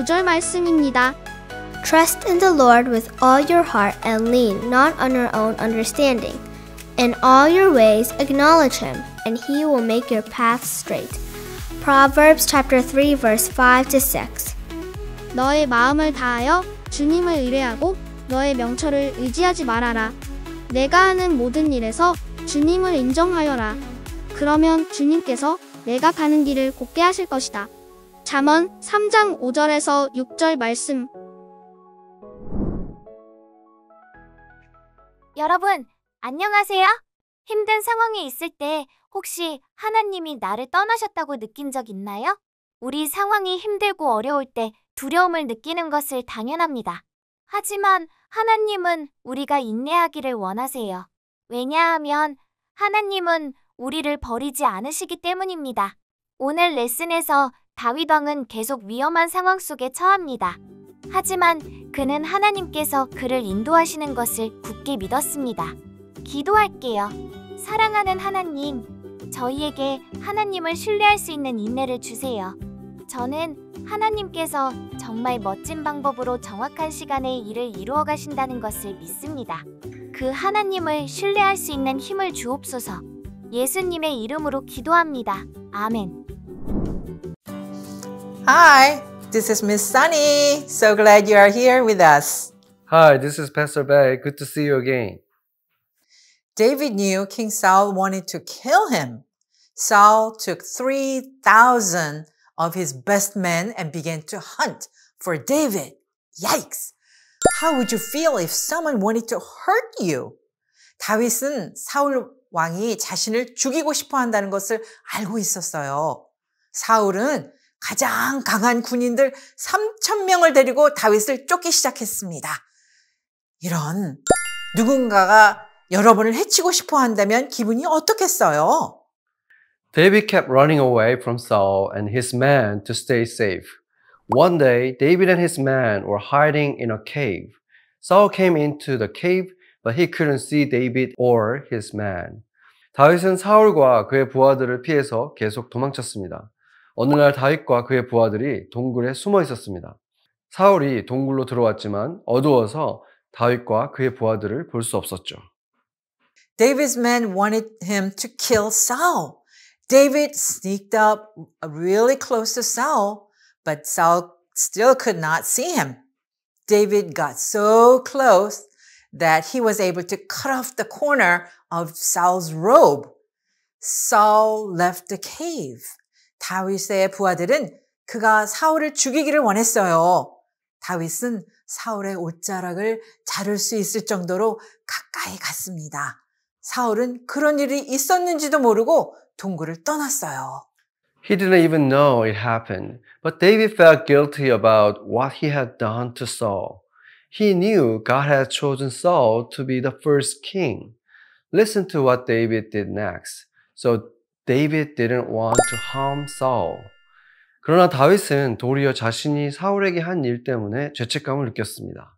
9절 말씀입니다. Trust in the Lord with all your heart and lean not on your own understanding. In all your ways acknowledge Him, and He will make your paths straight. Proverbs chapter 3 verse 5 to 6. 너의 마음을 다하여 주님을 의뢰하고 너의 명철을 의지하지 말아라. 내가 하는 모든 일에서 주님을 인정하여라. 그러면 주님께서 내가 가는 길을 곱게 하실 것이다. 잠언 3장 5절에서 6절 말씀. 여러분, 안녕하세요. 힘든 상황에 있을 때 혹시 하나님이 나를 떠나셨다고 느낀 적 있나요? 우리 상황이 힘들고 어려울 때 두려움을 느끼는 것을 당연합니다. 하지만 하나님은 우리가 인내하기를 원하세요. 왜냐하면 하나님은 우리를 버리지 않으시기 때문입니다. 오늘 레슨에서 다윗 왕은 계속 위험한 상황 속에 처합니다. 하지만 그는 하나님께서 그를 인도하시는 것을 굳게 믿었습니다. 기도할게요. 사랑하는 하나님, 저희에게 하나님을 신뢰할 수 있는 인내를 주세요. 저는 하나님께서 정말 멋진 방법으로 정확한 시간에 일을 이루어 가신다는 것을 믿습니다. 그 하나님을 신뢰할 수 있는 힘을 주옵소서. 예수님의 이름으로 기도합니다. 아멘. Hi, this is Miss Sunny. So glad you are here with us. Hi, this is Pastor Bay. Good to see you again. David knew King Saul wanted to kill him. Saul took 3,000 of his best men and began to hunt for David. Yikes! How would you feel if someone wanted to hurt you? 다윗은 사울 왕이 자신을 죽이고 싶어 한다는 것을 알고 있었어요. 사울은 가장 강한 군인들 3,000명을 데리고 다윗을 쫓기 시작했습니다. 이런 누군가가 여러분을 해치고 싶어 한다면 기분이 어떻겠어요? David kept running away from Saul and his men to stay safe. One day, David and his men were hiding in a cave. Saul came into the cave, but he couldn't see David or his men. 다윗은 사울과 그의 부하들을 피해서 계속 도망쳤습니다. 어느 날 다윗과 그의 부하들이 동굴에 숨어 있었습니다. 사울이 동굴로 들어왔지만 어두워서 다윗과 그의 부하들을 볼 수 없었죠. David's men wanted him to kill Saul. David sneaked up really close to Saul, but Saul still could not see him. David got so close that he was able to cut off the corner of Saul's robe. Saul left the cave. 다윗의 부하들은 그가 사울을 죽이기를 원했어요. 다윗은 사울의 옷자락을 자를 수 있을 정도로 가까이 갔습니다. 사울은 그런 일이 있었는지도 모르고 동굴을 떠났어요. He didn't even know it happened, but David felt guilty about what he had done to Saul. He knew God had chosen Saul to be the first king. Listen to what David did next. So David didn't want to harm Saul. 그러나 다윗은 도리어 자신이 사울에게 한 일 때문에 죄책감을 느꼈습니다.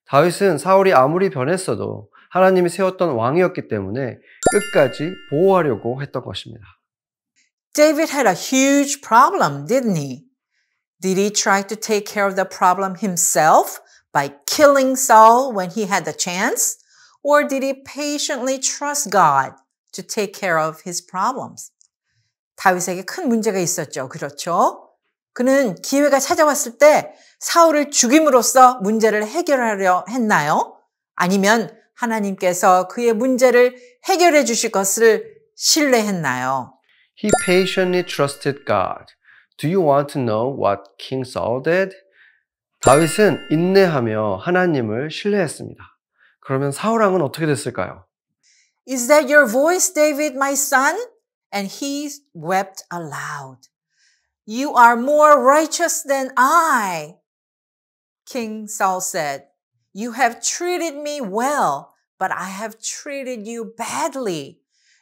다윗은 사울이 아무리 변했어도 하나님이 세웠던 왕이었기 때문에 끝까지 보호하려고 했던 것입니다. David had a huge problem, didn't he? Did he try to take care of the problem himself by killing Saul when he had the chance? Or did he patiently trust God to take care of his problems? 다윗에게 큰 문제가 있었죠. 그렇죠? 그는 기회가 찾아왔을 때 사울을 죽임으로써 문제를 해결하려 했나요? 아니면 하나님께서 그의 문제를 해결해 주실 것을 신뢰했나요? He patiently trusted God. Do you want to know what King Saul did? 다윗은 인내하며 하나님을 신뢰했습니다. 그러면 사울 왕은 어떻게 됐을까요? Is that your voice, David, my son? And he wept aloud. You are more righteous than I. King Saul said, You have treated me well, but I have treated you badly.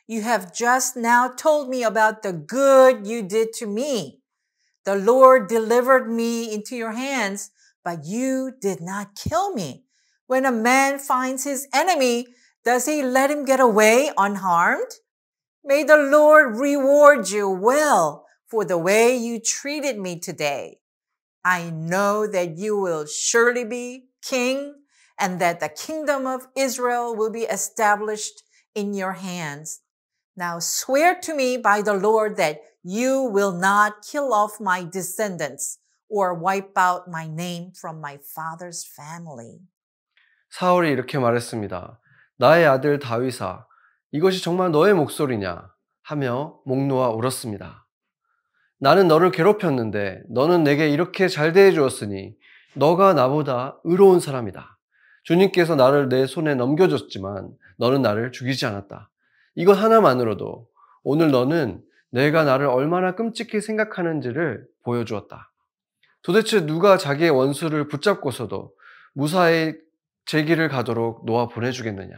You have just now told me about the good you did to me. The Lord delivered me into your hands, but you did not kill me. When a man finds his enemy, does he let him get away unharmed? May the Lord reward you well for the way you treated me today. I know that you will surely be king and that the kingdom of Israel will be established in your hands. Now swear to me by the Lord that you will not kill off my descendants or wipe out my name from my father's family. 사울이 이렇게 말했습니다. 나의 아들 다윗아, 이것이 정말 너의 목소리냐? 하며 목 놓아 울었습니다. 나는 너를 괴롭혔는데 너는 내게 이렇게 잘 대해주었으니 너가 나보다 의로운 사람이다. 주님께서 나를 내 손에 넘겨줬지만 너는 나를 죽이지 않았다. 이것 하나만으로도 오늘 너는 내가 나를 얼마나 끔찍히 생각하는지를 보여주었다. 도대체 누가 자기의 원수를 붙잡고서도 무사히 제 길을 가도록 놓아 보내주겠느냐?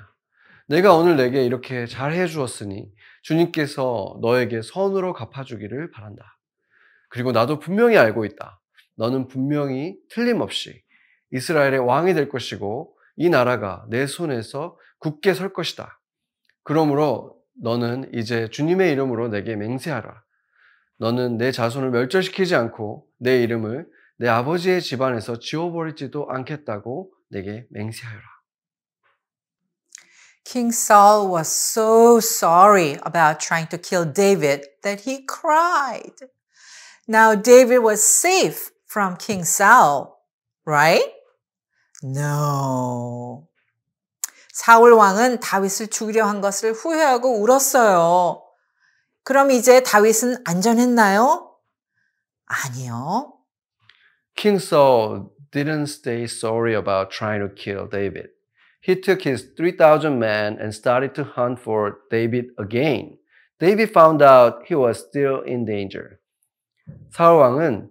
내가 오늘 내게 이렇게 잘 해주었으니 주님께서 너에게 선으로 갚아주기를 바란다. 그리고 나도 분명히 알고 있다. 너는 분명히 틀림없이 이스라엘의 왕이 될 것이고 이 나라가 내 손에서 굳게 설 것이다. 그러므로 너는 이제 주님의 이름으로 내게 맹세하라. 너는 내 자손을 멸절시키지 않고 내 이름을 내 아버지의 집안에서 지워버리지도 않겠다고 내게 맹세하여라. King Saul was so sorry about trying to kill David that he cried. Now David was safe from King Saul, right? No. 사울 왕은 다윗을 죽이려 한 것을 후회하고 울었어요. 그럼 이제 다윗은 안전했나요? 아니요. King Saul didn't stay sorry about trying to kill David. He took his 3,000 men and started to hunt for David again. David found out he was still in danger. 사울 왕은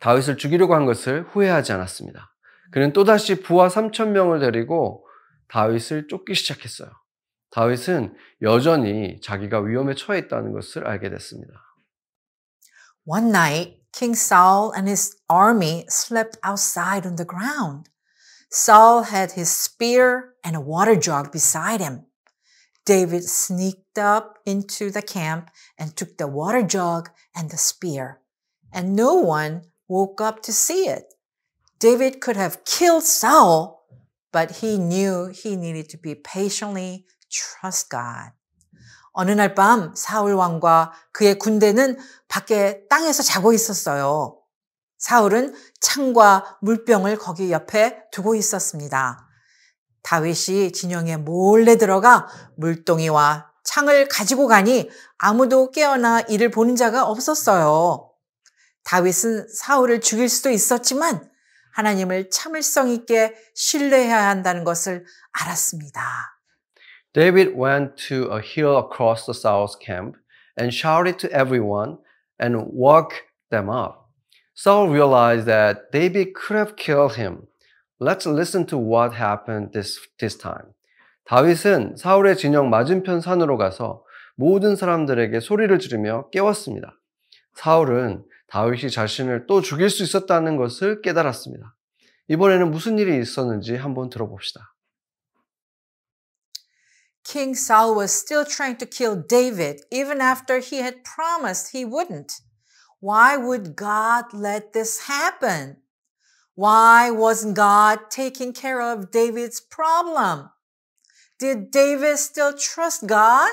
다윗을 죽이려고 한 것을 후회하지 않았습니다. 그는 또다시 부하 3,000명을 데리고 다윗을 쫓기 시작했어요. 다윗은 여전히 자기가 위험에 처해 있다는 것을 알게 됐습니다. One night, King Saul and his army slept outside on the ground. Saul had his spear and a water jug beside him. David sneaked up into the camp and took the water jug and the spear, and no one woke up to see it. David could have killed Saul, but he knew he needed to be patiently trust God. 어느 날 밤 사울 왕과 그의 군대는 밖에 땅에서 자고 있었어요. 사울은 창과 물병을 거기 옆에 두고 있었습니다. 다윗이 진영에 몰래 들어가 물동이와 창을 가지고 가니 아무도 깨어나 이를 보는 자가 없었어요. 다윗은 사울을 죽일 수도 있었지만 하나님을 참을성 있게 신뢰해야 한다는 것을 알았습니다. David went to a hill across the Saul's camp and shouted to everyone and woke them up. Saul realized that David could have killed him. Let's listen to what happened this time. 다윗은 사울의 진영 맞은편 산으로 가서 모든 사람들에게 소리를 지르며 깨웠습니다. 사울은 다윗이 자신을 또 죽일 수 있었다는 것을 깨달았습니다. 이번에는 무슨 일이 있었는지 한번 들어봅시다. King Saul was still trying to kill David even after he had promised he wouldn't. Why would God let this happen? Why wasn't God taking care of David's problem? Did David still trust God?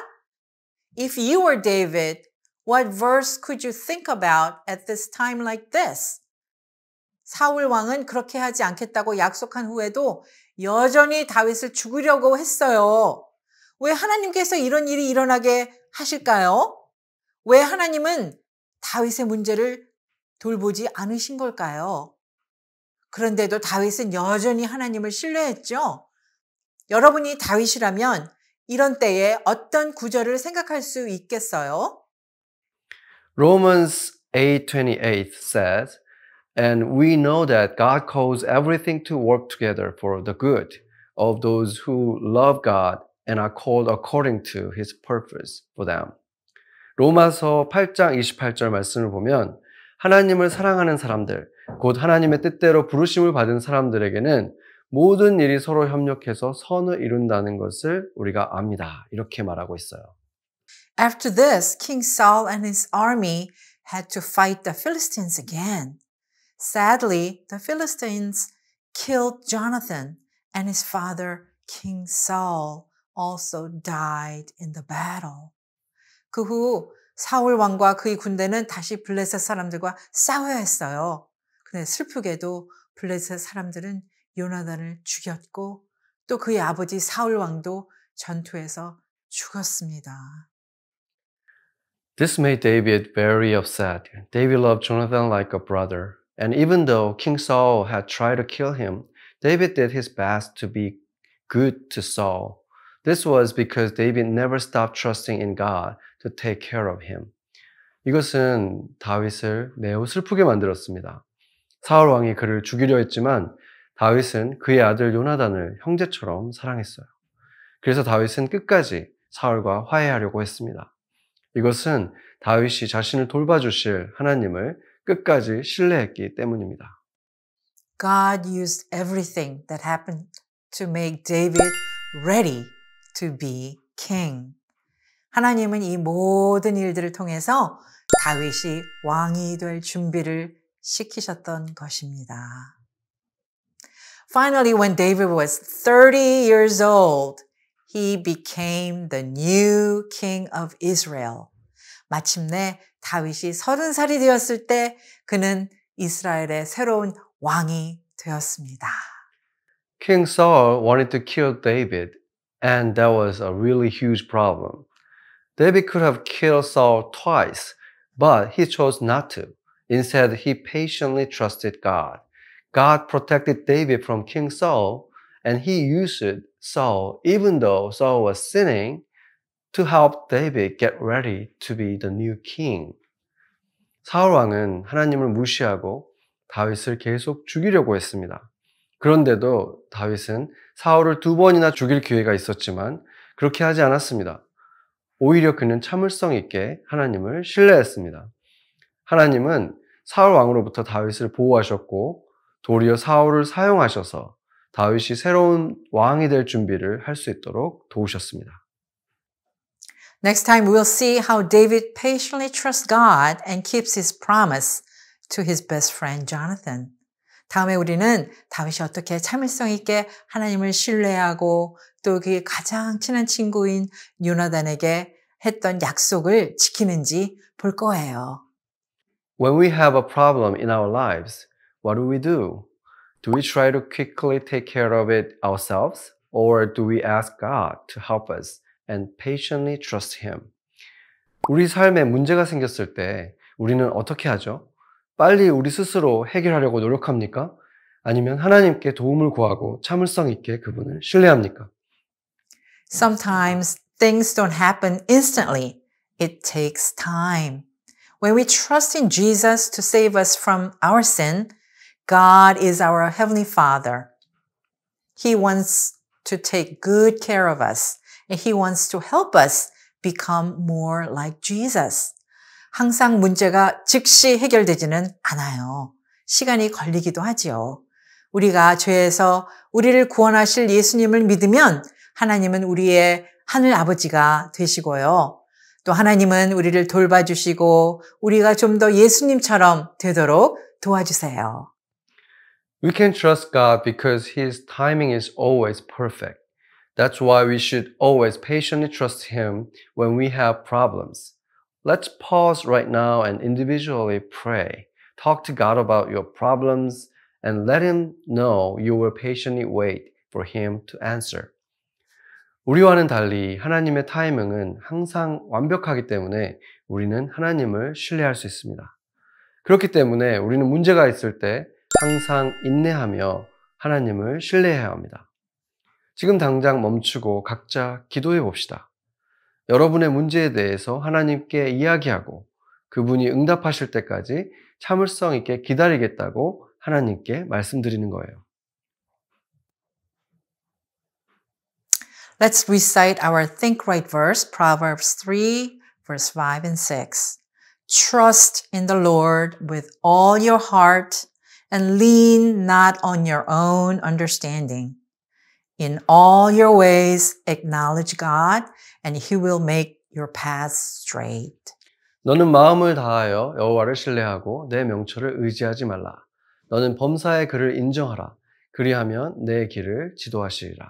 If you were David, what verse could you think about at this time like this? 사울 왕은 그렇게 하지 않겠다고 약속한 후에도 여전히 다윗을 죽이려고 했어요. 왜 하나님께서 이런 일이 일어나게 하실까요? 왜 하나님은 다윗의 문제를 돌보지 않으신 걸까요? 그런데도 다윗은 여전히 하나님을 신뢰했죠. 여러분이 다윗이라면 이런 때에 어떤 구절을 생각할 수 있겠어요? Romans 8:28 says, And we know that God calls everything to work together for the good of those who love God and are called according to His purpose for them. 로마서 8장 28절 말씀을 보면 하나님을 사랑하는 사람들, 곧 하나님의 뜻대로 부르심을 받은 사람들에게는 모든 일이 서로 협력해서 선을 이룬다는 것을 우리가 압니다. 이렇게 말하고 있어요. After this, King Saul and his army had to fight the Philistines again. Sadly, the Philistines killed Jonathan, and his father, King Saul, also died in the battle. 그 후 사울 왕과 그의 군대는 다시 블레셋 사람들과 싸워야 했어요. 근데 슬프게도 블레셋 사람들은 요나단을 죽였고 또 그의 아버지 사울 왕도 전투에서 죽었습니다. This made David very upset. David loved Jonathan like a brother. And even though King Saul had tried to kill him, David did his best to be good to Saul. This was because David never stopped trusting in God to take care of him. 이것은 다윗을 매우 슬프게 만들었습니다. 사울 왕이 그를 죽이려 했지만 다윗은 그의 아들 요나단을 형제처럼 사랑했어요. 그래서 다윗은 끝까지 사울과 화해하려고 했습니다. 이것은 다윗이 자신을 돌봐주실 하나님을 끝까지 신뢰했기 때문입니다. God used everything that happened to make David ready to be king. 하나님은 이 모든 일들을 통해서 다윗이 왕이 될 준비를 시키셨던 것입니다. Finally, when David was 30 years old, he became the new king of Israel. 마침내 다윗이 30살이 되었을 때 그는 이스라엘의 새로운 왕이 되었습니다. King Saul wanted to kill David, and that was a really huge problem. David could have killed Saul twice, but he chose not to. Instead, he patiently trusted God. God protected David from King Saul, and he used Saul, even though Saul was sinning, to help David get ready to be the new king. 사울 왕은 하나님을 무시하고 다윗을 계속 죽이려고 했습니다. 그런데도 다윗은 사울을 2번이나 죽일 기회가 있었지만 그렇게 하지 않았습니다. 오히려 그는 참을성 있게 하나님을 신뢰했습니다. 하나님은 사울 왕으로부터 다윗을 보호하셨고 도리어 사울을 사용하셔서 다윗이 새로운 왕이 될 준비를 할 수 있도록 도우셨습니다. Next time we'll see how David patiently trusts God and keeps his promise to his best friend Jonathan. 다음에 우리는 다윗이 어떻게 참을성 있게 하나님을 신뢰하고 또 그의 가장 친한 친구인 요나단에게 했던 약속을 지키는지 볼 거예요. When we have a problem in our lives, what do? Do we try to quickly take care of it ourselves? Or do we ask God to help us and patiently trust Him? 우리 삶에 문제가 생겼을 때 우리는 어떻게 하죠? 빨리 우리 스스로 해결하려고 노력합니까? 아니면 하나님께 도움을 구하고 참을성 있게 그분을 신뢰합니까? Sometimes things don't happen instantly. It takes time. When we trust in Jesus to save us from our sin, God is our Heavenly Father. He wants to take good care of us, and He wants to help us become more like Jesus. 항상 문제가 즉시 해결되지는 않아요. 시간이 걸리기도 하지요. 우리가 죄에서 우리를 구원하실 예수님을 믿으면 하나님은 우리의 하늘 아버지가 되시고요. 또 하나님은 우리를 돌봐주시고 우리가 좀 더 예수님처럼 되도록 도와주세요. We can trust God because His timing is always perfect. That's why we should always patiently trust Him when we have problems. Let's pause right now and individually pray. Talk to God about your problems and let Him know you will patiently wait for Him to answer. 우리와는 달리 하나님의 타이밍은 항상 완벽하기 때문에 우리는 하나님을 신뢰할 수 있습니다. 그렇기 때문에 우리는 문제가 있을 때 항상 인내하며 하나님을 신뢰해야 합니다. 지금 당장 멈추고 각자 기도해 봅시다. 여러분의 문제에 대해서 하나님께 이야기하고 그분이 응답하실 때까지 참을성 있게 기다리겠다고 하나님께 말씀드리는 거예요. Let's recite our Think Right verse, Proverbs 3, verse 5 and 6. Trust in the Lord with all your heart and lean not on your own understanding. In all your ways acknowledge God and He will make your paths straight. 너는 마음을 다하여 여호와를 신뢰하고 내 명철을 의지하지 말라. 너는 범사의 그를 인정하라. 그리하면 내 길을 지도하시리라.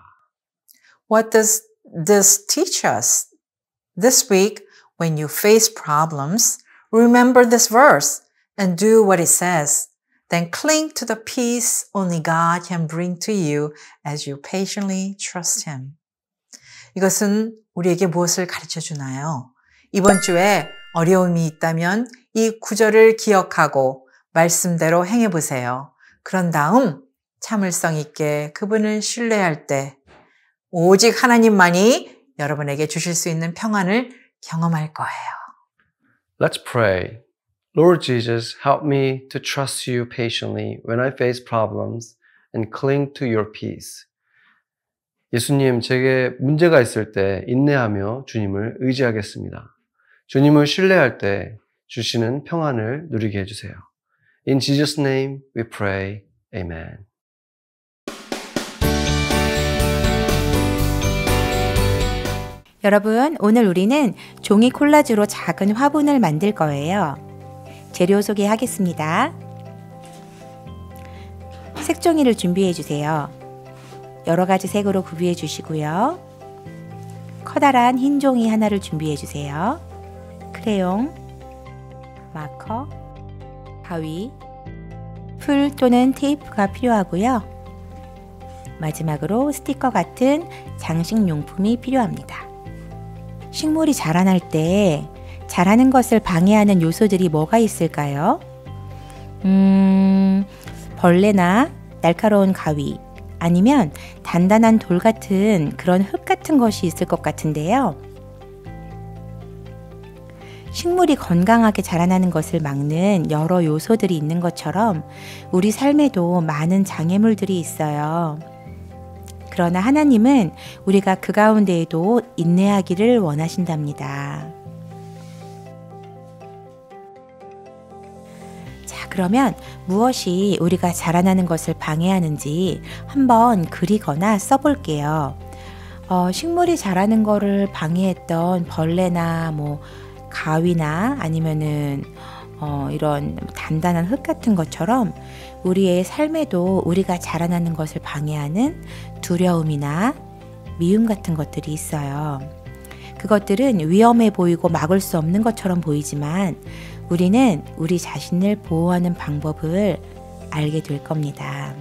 What does this teach us? This week, when you face problems, remember this verse and do what it says. Then cling to the peace only God can bring to you as you patiently trust Him. 이것은 우리에게 무엇을 가르쳐 주나요? 이번 주에 어려움이 있다면 이 구절을 기억하고 말씀대로 행해 보세요. 그런 다음 참을성 있게 그분을 신뢰할 때 오직 하나님만이 여러분에게 주실 수 있는 평안을 경험할 거예요. Let's pray. Lord Jesus, help me to trust you patiently when I face problems and cling to your peace. 예수님, 제게 문제가 있을 때 인내하며 주님을 의지하겠습니다. 주님을 신뢰할 때 주시는 평안을 누리게 해주세요. In Jesus' name we pray. Amen. 여러분, 오늘 우리는 종이 콜라주로 작은 화분을 만들 거예요. 재료 소개하겠습니다. 색종이를 준비해 주세요. 여러 가지 색으로 구비해 주시고요. 커다란 흰 종이 하나를 준비해 주세요. 크레용, 마커, 가위, 풀 또는 테이프가 필요하고요. 마지막으로 스티커 같은 장식용품이 필요합니다. 식물이 자라날 때 자라는 것을 방해하는 요소들이 뭐가 있을까요? 벌레나 날카로운 가위, 아니면 단단한 돌 같은 그런 흙 같은 것이 있을 것 같은데요. 식물이 건강하게 자라나는 것을 막는 여러 요소들이 있는 것처럼 우리 삶에도 많은 장애물들이 있어요. 그러나 하나님은 우리가 그 가운데에도 인내하기를 원하신답니다. 자, 그러면 무엇이 우리가 자라나는 것을 방해하는지 한번 그리거나 써볼게요. 식물이 자라는 것을 방해했던 벌레나 가위나 아니면은 이런 단단한 흙 같은 것처럼 우리의 삶에도 우리가 자라나는 것을 방해하는 두려움이나 미움 같은 것들이 있어요. 그것들은 위험해 보이고 막을 수 없는 것처럼 보이지만 우리는 우리 자신을 보호하는 방법을 알게 될 겁니다.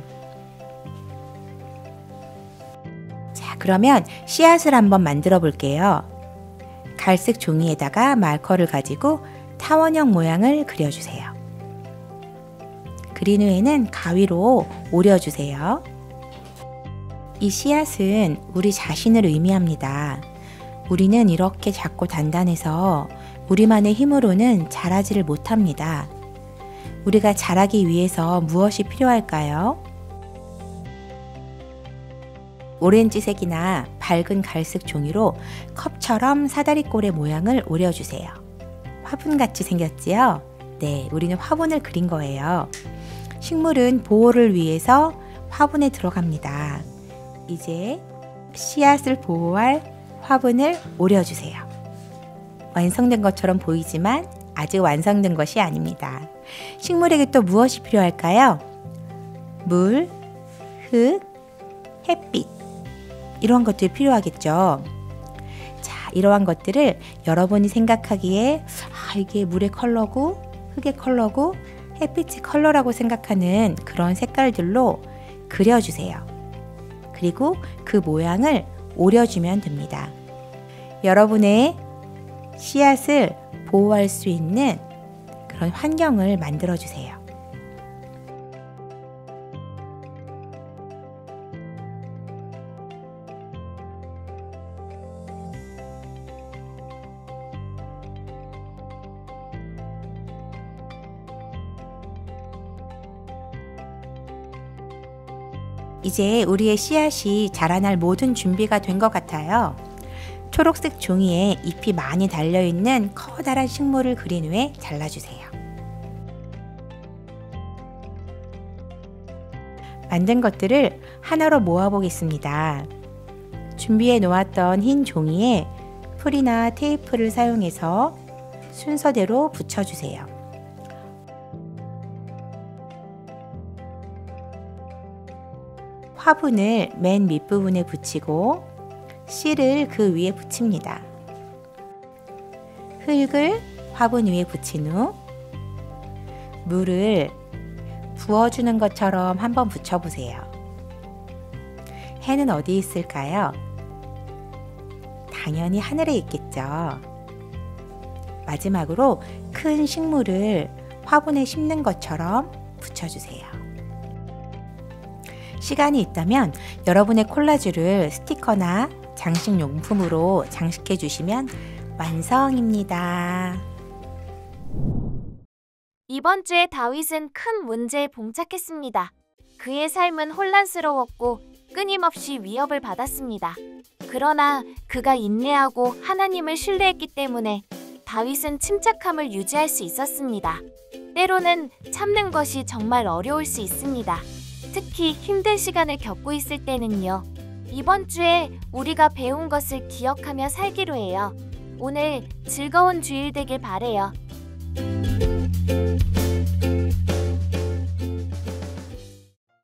자, 그러면 씨앗을 한번 만들어 볼게요. 갈색 종이에다가 마커를 가지고 타원형 모양을 그려주세요. 그린 후에는 가위로 오려주세요. 이 씨앗은 우리 자신을 의미합니다. 우리는 이렇게 작고 단단해서 우리만의 힘으로는 자라지를 못합니다. 우리가 자라기 위해서 무엇이 필요할까요? 오렌지색이나 밝은 갈색 종이로 컵처럼 사다리꼴의 모양을 오려주세요. 화분같이 생겼지요? 네, 우리는 화분을 그린 거예요. 식물은 보호를 위해서 화분에 들어갑니다. 이제 씨앗을 보호할 화분을 오려주세요. 완성된 것처럼 보이지만 아직 완성된 것이 아닙니다. 식물에게 또 무엇이 필요할까요? 물, 흙, 햇빛, 이런 것들이 필요하겠죠. 자, 이러한 것들을 여러분이 생각하기에 이게 물의 컬러고 흙의 컬러고 햇빛의 컬러라고 생각하는 그런 색깔들로 그려주세요. 그리고 그 모양을 오려주면 됩니다. 여러분의 씨앗을 보호할 수 있는 그런 환경을 만들어주세요. 이제 우리의 씨앗이 자라날 모든 준비가 된 것 같아요. 초록색 종이에 잎이 많이 달려있는 커다란 식물을 그린 후에 잘라주세요. 만든 것들을 하나로 모아보겠습니다. 준비해 놓았던 흰 종이에 풀이나 테이프를 사용해서 순서대로 붙여주세요. 화분을 맨 밑부분에 붙이고 씨를 그 위에 붙입니다. 흙을 화분 위에 붙인 후 물을 부어주는 것처럼 한번 붙여보세요. 해는 어디 있을까요? 당연히 하늘에 있겠죠. 마지막으로 큰 식물을 화분에 심는 것처럼 붙여주세요. 시간이 있다면 여러분의 콜라주를 스티커나 장식용품으로 장식해 주시면 완성입니다. 이번 주에 다윗은 큰 문제에 봉착했습니다. 그의 삶은 혼란스러웠고 끊임없이 위협을 받았습니다. 그러나 그가 인내하고 하나님을 신뢰했기 때문에 다윗은 침착함을 유지할 수 있었습니다. 때로는 참는 것이 정말 어려울 수 있습니다. 특히 힘든 시간을 겪고 있을 때는요. 이번 주에 우리가 배운 것을 기억하며 살기로 해요. 오늘 즐거운 주일 되길 바래요.